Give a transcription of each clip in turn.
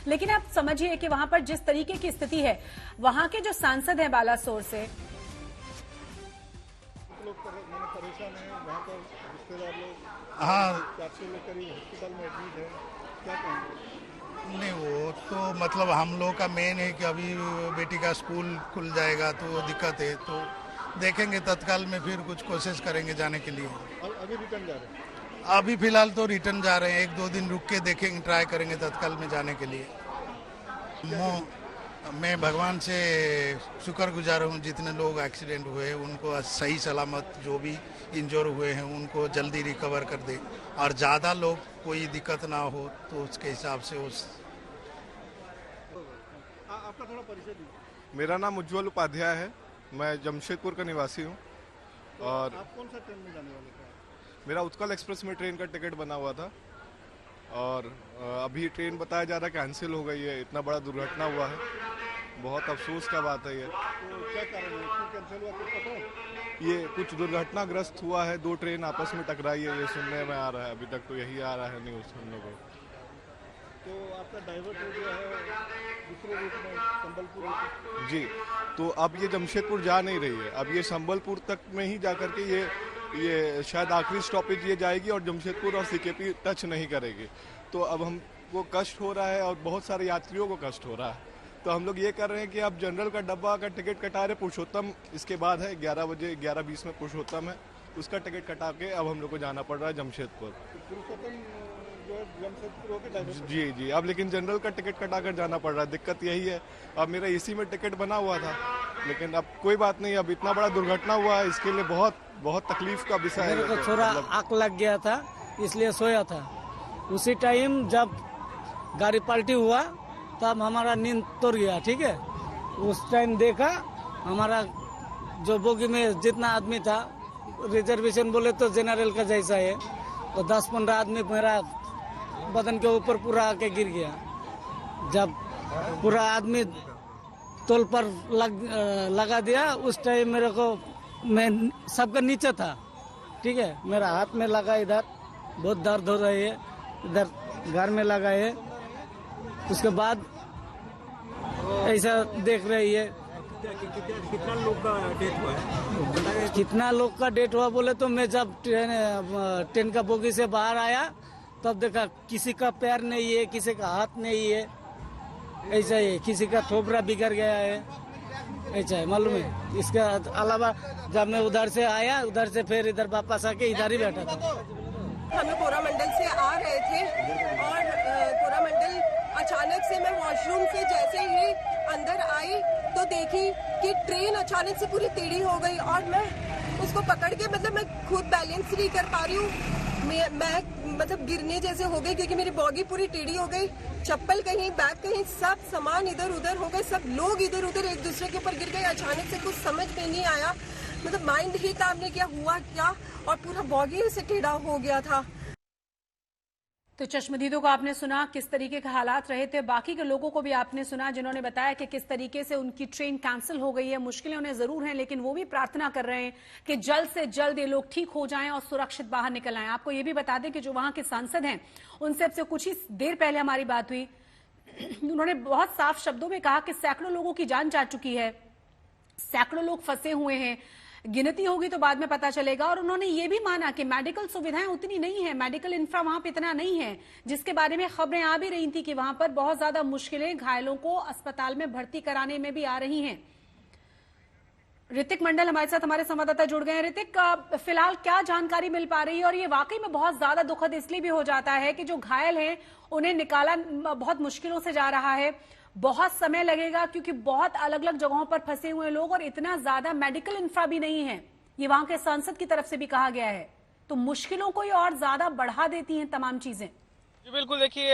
लेकिन आप समझिए कि वहां पर जिस तरीके की स्थिति है, वहां के जो सांसद हैं बालासोर से, लोग परेशान हैं, वहाँ पर रिश्तेदार लोग, हाँ 400 लोग करीब हॉस्पिटल में एडमिट है, क्या कहेंगे? नहीं, वो तो मतलब हम लोग का मेन है कि अभी बेटी का स्कूल खुल जाएगा तो वो दिक्कत है, तो देखेंगे तत्काल में, फिर कुछ कोशिश करेंगे जाने के लिए। अभी रिटर्न जा रहे हैं? अभी फिलहाल तो रिटर्न जा रहे हैं, 1-2 दिन रुक के देखेंगे, ट्राई करेंगे तत्काल में जाने के लिए। मैं भगवान से शुक्रगुजार हूँ, जितने लोग एक्सीडेंट हुए उनको सही सलामत, जो भी इंजोर हुए हैं उनको जल्दी रिकवर कर दे, और ज़्यादा लोग कोई दिक्कत ना हो तो उसके हिसाब से उस। आपका थोड़ा परिचय दीजिए। मेरा नाम उज्ज्वल उपाध्याय है, मैं जमशेदपुर का निवासी हूँ। तो और आप कौन सा ट्रेन में जाने वाले थे? मेरा उत्कल एक्सप्रेस में ट्रेन का टिकट बना हुआ था, और अभी ट्रेन बताया जा रहा है कैंसिल हो गई है। इतना बड़ा दुर्घटना हुआ है, बहुत अफसोस का बात है ये। तो क्या कारण है, क्यों कैंसिल हुआ, कुछ पता है? ये कुछ दुर्घटनाग्रस्त हुआ है, 2 ट्रेन आपस में टकराई है, ये सुनने में आ रहा है। अभी तक तो यही आ रहा है न्यूज़ सुनने को। तो आपका डाइवर्ट हो गया है दूसरे रूट में, संबलपुर रूट? जी, तो अब ये जमशेदपुर जा नहीं रही है, अब ये संबलपुर तक में ही जा करके ये शायद आखिरी स्टॉपेज ये जाएगी, और जमशेदपुर और सीकेपी टच नहीं करेगी। तो अब हमको कष्ट हो रहा है और बहुत सारे यात्रियों को कष्ट हो रहा है। तो हम लोग ये कर रहे हैं कि अब जनरल का डब्बा का टिकट कटा रहे, पुरुषोत्तम इसके बाद है 11 बजे, 11:20 में पुरुषोत्तम है, उसका टिकट कटा के अब हम लोग को जाना पड़ रहा है जमशेदपुर। पुरुषोत्तम जो है जमशेदपुर होकर डाइवर्ट? जी, अब लेकिन जनरल का टिकट कटा कर जाना पड़ रहा है, दिक्कत यही है। अब मेरा एसी में टिकट बना हुआ था, लेकिन अब कोई बात नहीं, अब इतना बड़ा दुर्घटना हुआ है, इसके लिए बहुत बहुत तकलीफ का विषय है। मेरे को थोड़ा आग लग गया था, इसलिए सोया था। उसी टाइम जब गाड़ी पलटी हुआ तब हमारा नींद तोड़ गया, ठीक है। उस टाइम देखा हमारा जो बोगी में जितना आदमी था, रिजर्वेशन बोले तो जनरल का जैसा है, तो 10-15 आदमी मेरा बदन के ऊपर पूरा आके गिर गया। जब पूरा आदमी तोल पर लगा दिया, उस टाइम मेरे को, मैं सबका नीचे था, ठीक है, मेरा हाथ में लगा, इधर बहुत दर्द हो रही है, इधर घर में लगा है। उसके बाद ऐसा देख रही है। कितना लोग का डेथ हुआ है? कितना लोग का डेथ हुआ बोले तो मैं जब ट्रेन का बोगी से बाहर आया तब देखा किसी का पैर नहीं है, किसी का हाथ नहीं है, ऐसा है, किसी का थोपड़ा बिगड़ गया है, ऐसा है, मालूम है। इसके अलावा जब मैं उधर से आया, उधर से फिर इधर वापस आके इधर ही बैठा था। हम लोग कोरामंडल से आ रहे थे, और कोरामंडल अचानक से मैं वॉशरूम से जैसे ही अंदर आई तो देखी कि ट्रेन अचानक से पूरी टेढ़ी हो गई, और मैं उसको पकड़ के, मतलब मैं खुद बैलेंस नहीं कर पा रही हूँ, मैं मतलब गिरने जैसे हो गई, क्योंकि मेरी बॉडी पूरी टेढ़ी हो गई। चप्पल कहीं, बैग कहीं, सब सामान इधर उधर हो गए, सब लोग इधर उधर एक दूसरे के ऊपर गिर गए। अचानक से कुछ समझ में नहीं आया, मतलब माइंड ही काम नहीं किया, हुआ क्या, और पूरा बॉडी से टेढ़ा हो गया था। तो चश्मदीदों को आपने सुना किस तरीके के हालात रहे थे, बाकी के लोगों को भी आपने सुना जिन्होंने बताया कि किस तरीके से उनकी ट्रेन कैंसिल हो गई है। मुश्किलें उन्हें जरूर हैं, लेकिन वो भी प्रार्थना कर रहे हैं कि जल्द से जल्द ये लोग ठीक हो जाएं और सुरक्षित बाहर निकल आएं। आपको ये भी बता दें कि जो वहां के सांसद हैं, उनसे अब से कुछ ही देर पहले हमारी बात हुई, उन्होंने बहुत साफ शब्दों में कहा कि सैकड़ों लोगों की जान जा चुकी है, सैकड़ों लोग फंसे हुए हैं, गिनती होगी तो बाद में पता चलेगा। और उन्होंने ये भी माना कि मेडिकल सुविधाएं उतनी नहीं है, मेडिकल इंफ्रा वहां पे इतना नहीं है, जिसके बारे में खबरें आ भी रही थी कि वहां पर बहुत ज्यादा मुश्किलें घायलों को अस्पताल में भर्ती कराने में भी आ रही हैं। ऋतिक मंडल हमारे साथ, हमारे संवाददाता जुड़ गए हैं। ऋतिक, फिलहाल क्या जानकारी मिल पा रही है? और ये वाकई में बहुत ज्यादा दुखद इसलिए भी हो जाता है कि जो घायल हैं उन्हें निकाला बहुत मुश्किलों से जा रहा है, बहुत समय लगेगा, क्योंकि बहुत अलग अलग जगहों पर फंसे हुए लोग, और इतना ज्यादा मेडिकल इंफ्रा भी नहीं है, ये वहां के सांसद की तरफ से भी कहा गया है। तो मुश्किलों को ये और ज्यादा बढ़ा देती हैं तमाम चीजें। जी बिल्कुल, देखिए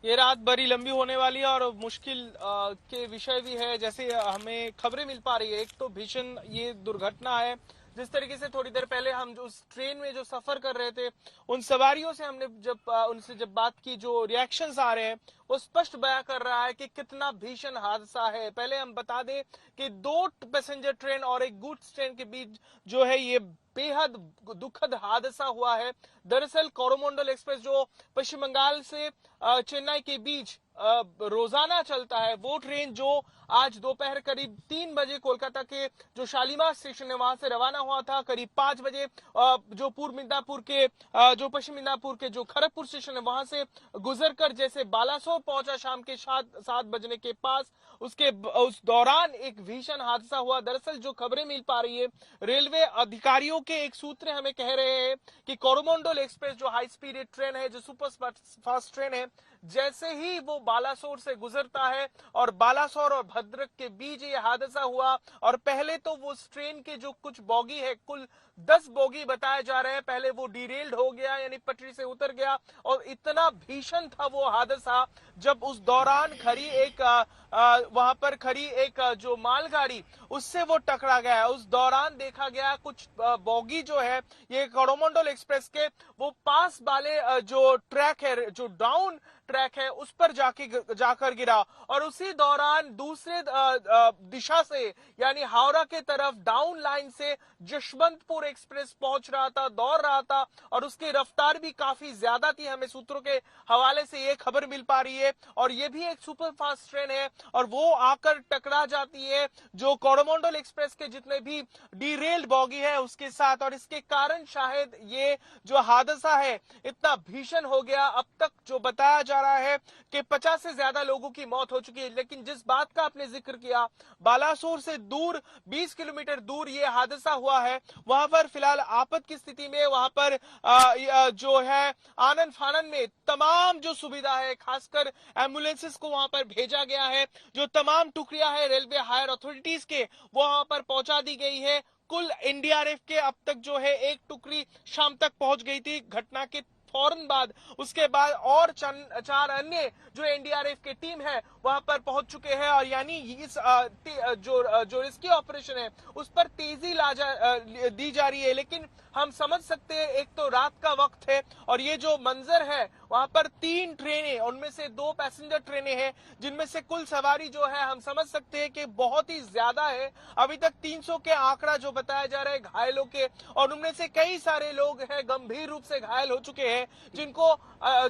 ये रात बड़ी लंबी होने वाली है, और मुश्किल के विषय भी है। जैसे हमें खबरें मिल पा रही है, एक तो भीषण ये दुर्घटना है, जिस तरीके से थोड़ी देर पहले हम जो उस ट्रेन में जो सफर कर रहे थे, उन सवारियों से हमने उनसे जब बात की, जो रिएक्शंस आ रहे हैं वो स्पष्ट बयां कर रहा है कि कितना भीषण हादसा है। पहले हम बता दें कि 2 पैसेंजर ट्रेन और एक गुड्स ट्रेन के बीच जो है ये बेहद दुखद हादसा हुआ है। दरअसल कोरोमंडल एक्सप्रेस जो पश्चिम बंगाल से चेन्नई के बीच रोजाना चलता है, वो ट्रेन जो आज दोपहर करीब 3 बजे कोलकाता के जो शालीमार स्टेशन है वहां से रवाना हुआ था, करीब 5 बजे जो पूर्व मिदनापुर के जो पश्चिम मिदनापुर के जो खड़गपुर स्टेशन है वहां से गुजरकर जैसे बालासोर पहुंचा शाम के 7 बजने के पास, उस दौरान एक भीषण हादसा हुआ। दरअसल जो खबरें मिल पा रही है, रेलवे अधिकारियों के एक सूत्र हमें कह रहे हैं कि कोरोमंडल एक्सप्रेस जो हाई स्पीड ट्रेन है, जो सुपर फास्ट ट्रेन है, जैसे ही वो बालासोर से गुजरता है और बालासोर और भद्रक के बीच ये हादसा हुआ। और पहले तो वो ट्रेन के जो कुछ बोगी है, कुल 10 बोगी बताए जा रहे हैं, पहले वो डिरेल्ड हो गया, यानी पटरी से उतर गया। और इतना भीषण था वो हादसा जब उस दौरान खड़ी एक वहां पर खड़ी एक जो मालगाड़ी, उससे वो टकरा गया। उस दौरान देखा गया कुछ बोगी जो है ये कोरोमंडल एक्सप्रेस के वो पास वाले जो ट्रैक है, जो डाउन ट्रैक है, उस पर जाकर गिरा। और उसी दौरान दूसरे दिशा से यानी हावड़ा के तरफ डाउन लाइन से यशवंतपुर एक्सप्रेस पहुंच रहा था, दौड़ रहा था, और उसकी रफ्तार भी काफी ज्यादा थी। हमें सूत्रों के हवाले से ये खबर मिल पा रही है। और ये भी एक सुपर फास्ट ट्रेन है और वो आकर टकरा जाती है जो कोरोमंडल एक्सप्रेस के जितने भी डीरेल्ड बोगी है उसके साथ। और इसके कारण शायद ये जो हादसा है इतना भीषण हो गया। अब तक जो बताया जा रहा है कि 50 से ज्यादा लोगों की मौत हो चुकी है। लेकिन जिस बात का आपने जिक्र किया, बालासोर से दूर 20 किलोमीटर दूर ये हादसा हुआ है, वहां पर फिलहाल आपात की स्थिति में वहां पर जो है आनन फानन में तमाम जो सुविधा है, खासकर एम्बुलेंसेस को वहां पर भेजा गया है। जो तमाम टुकड़ियां है रेलवे हायर अथॉरिटीज के, वो वहां पर पहुंचा दी गई है। कुल एनडीआरएफ के अब तक जो है एक टुकड़ी शाम तक पहुंच गई थी घटना के फौरन बाद। उसके बाद और 4 अन्य जो एनडीआरएफ की टीम है वहां पर पहुंच चुके हैं। और यानी इस जो रेस्क्यू ऑपरेशन है उस पर तेजी दी जा रही है। लेकिन हम समझ सकते हैं, एक तो रात का वक्त है और ये जो मंजर है वहां पर 3 ट्रेनें, उनमें से 2 पैसेंजर ट्रेनें हैं, जिनमें से कुल सवारी जो है हम समझ सकते हैं कि बहुत ही ज्यादा है। अभी तक 300 के आंकड़ा जो बताया जा रहा है घायलों के, और उनमें से कई सारे लोग हैं गंभीर रूप से घायल हो चुके हैं, जिनको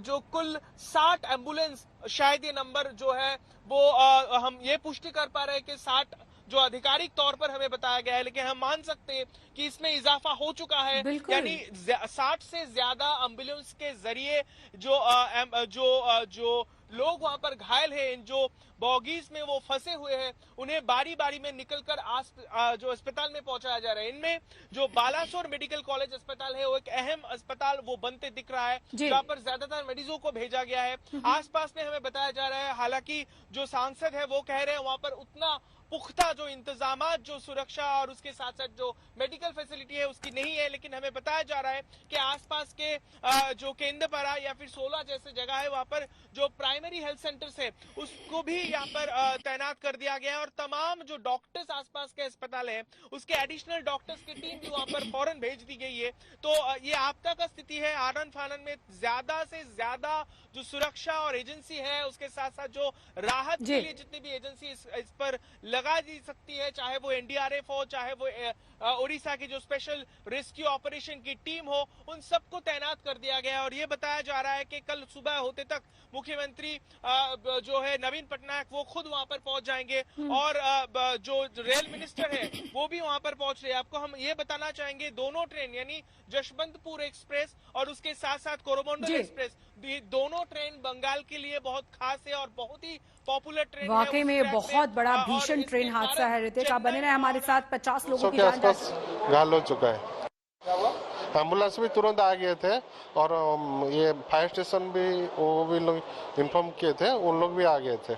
जो कुल 60 एम्बुलेंस, शायद ये नंबर जो है वो हम ये पुष्टि कर पा रहे हैं कि 60 जो आधिकारिक तौर पर हमें बताया गया है, लेकिन हम मान सकते हैं कि इसमें इजाफा हो चुका है। यानी 60 से ज्यादा एम्बुलेंस के जरिए जो लोग वहां पर घायल हैं, जो बॉगीज में वो फंसे हुए हैं, उन्हें बारी बारी में निकलकर जो अस्पताल में पहुंचाया जा रहा है। इनमें जो बालासोर मेडिकल कॉलेज अस्पताल है वो एक अहम अस्पताल वो बनते दिख रहा है, जहां पर ज्यादातर मरीजों को भेजा गया है। आसपास में हमें बताया जा रहा है, हालांकि जो सांसद है वो कह रहे हैं वहां पर उतना पुख्ता जो इंतजामात, जो सुरक्षा और उसके साथ साथ जो मेडिकल फैसिलिटी है उसकी नहीं है। लेकिन हमें बताया जा रहा है कि आसपास के जो केंद्रपाड़ा या फिर 16 जैसे जगह है वहां पर जो प्राइमरी हेल्थ सेंटर्स है उसको भी यहाँ पर तैनात कर दिया गया है। और तमाम जो डॉक्टर्स आसपास के अस्पताल है उसके एडिशनल डॉक्टर्स की टीम भी वहां पर फौरन भेज दी गई है। तो ये आपदा का स्थिति है। आनन फानन में ज्यादा से ज्यादा जो सुरक्षा और एजेंसी है, उसके साथ साथ जो राहत के लिए जितनी भी एजेंसी इस पर लगा दी सकती है, चाहे वो एनडीआरएफ हो, चाहे वो ओडिशा की जो स्पेशल रेस्क्यू ऑपरेशन की टीम हो, उन सबको तैनात कर दिया गया है। और ये बताया जा रहा है कि कल सुबह होते तक मुख्यमंत्री जो है नवीन पटनायक वो खुद वहां पर पहुंच जाएंगे और जो रेल मिनिस्टर है वो भी वहां पर पहुंच रहे हैं। आपको हम ये बताना चाहेंगे, दोनों ट्रेन यानी यशवंतपुर एक्सप्रेस और उसके साथ साथ कोरोमंडल एक्सप्रेस, दोनों ट्रेन बंगाल के लिए बहुत खास है और बहुत ही पॉपुलर ट्रेन है। वाकई में ये बहुत बड़ा भीषण ट्रेन हादसा है। रितेश, आप बने रहे हमारे साथ। 50 लोगों की जान घायल हो चुका है। एम्बुलेंस भी तुरंत आ गए थे और ये फायर स्टेशन भी वो भी लोग इन्फॉर्म किए थे, उन लोग भी आ गए थे।